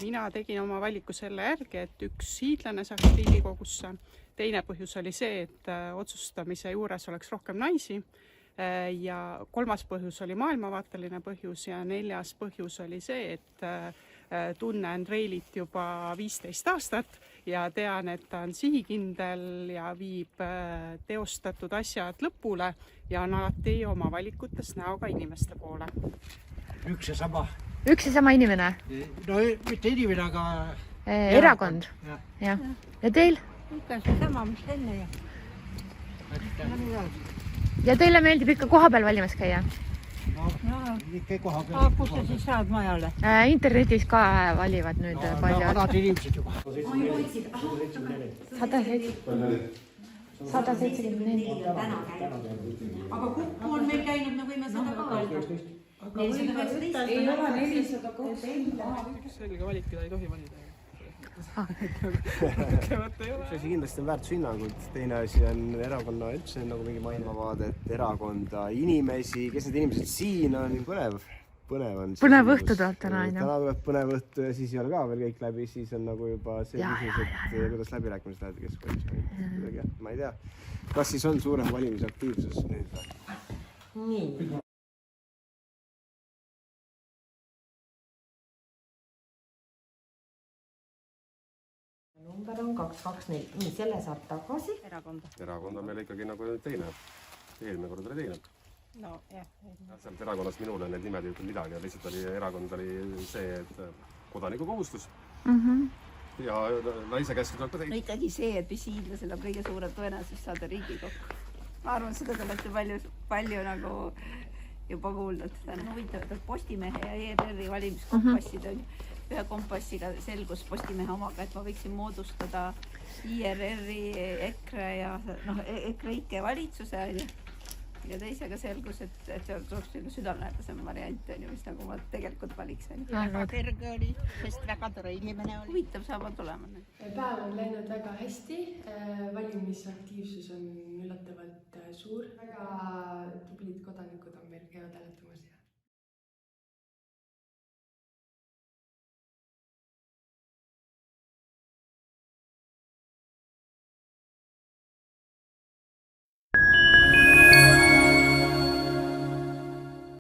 Mina tegin oma valiku selle järgi, et üks hiidlane saaks Riigikogusse. Teine põhjus oli see, et otsustamise juures oleks rohkem naisi. Ja kolmas põhjus oli maailmavaateline põhjus ja neljas põhjus oli see, et tunnen Reilit juba 15 aastat ja tean, et ta on sihikindel ja viib teostatud asjad lõpule ja on alati oma valikutes näoga inimeste poole. Üks ja sama. Üks ja sama inimene? No mitte inimene, aga... Erakond. Ja teil? Ikka see sama, mis enne. Ja teile meeldib ikka koha peal valimas käia? Ikka koha peal. Kus sa siis saad majale? Internetis ka valivad nüüd palju. Vanad inimesed juba. 174. Aga kukku on meil käinud, me võime seda ka valida. 419. Ei ole 420. Selge valik, keda ei tohi valida. Üks asi kindlasti on väärtushinnangud, teine asi on erakonna üldse nagu mingi maailmavaadet, erakonda, inimesi, kes need inimesed siin on, põnev on. Põnev õhtu tuleb täna, on ju? Täna tuleb põnev õhtu ja siis ei ole ka veel kõik läbi, siis on nagu juba see küsimus, et kuidas läbirääkimised lähevad ja kes koalisjoon. Ma ei tea, kas siis on suurem valimisaktiivsus nüüd? Nii. Number on 224. Nii, selle saab tagasi. Erakond on meil ikkagi nagu teine. Eelmine kord oli teine. No, jah. Sealt erakonnast minule need nimed ei ütle midagi. Lihtsalt oli erakond oli see, et kodaniku kohustus. Ja naise käsku tuleb ka teine. No ikkagi see, et mis hiidlasel on kõige suurem tõenäosus saada Riigikokku. Ma arvan, seda te olete palju nagu juba kuuldud. Huvitav, et Postimehe ja ERR-i valimiskompassid on ühe kompassiga selgus Postimehe omaga, et ma võiksin moodustada IRR-i, EKRE ja EKRE-ike valitsuse ja teisega selgus, et see oleks südamelähedasem variant, mis nagu ma tegelikult valiks. Väga kerge oli, sest väga tore inimene oli. Huvitav saavad olema. Päev on läinud väga hästi, valimisaktiivsus on üllatavalt suur, väga tublid kodanikud on meil käivad hääletamas.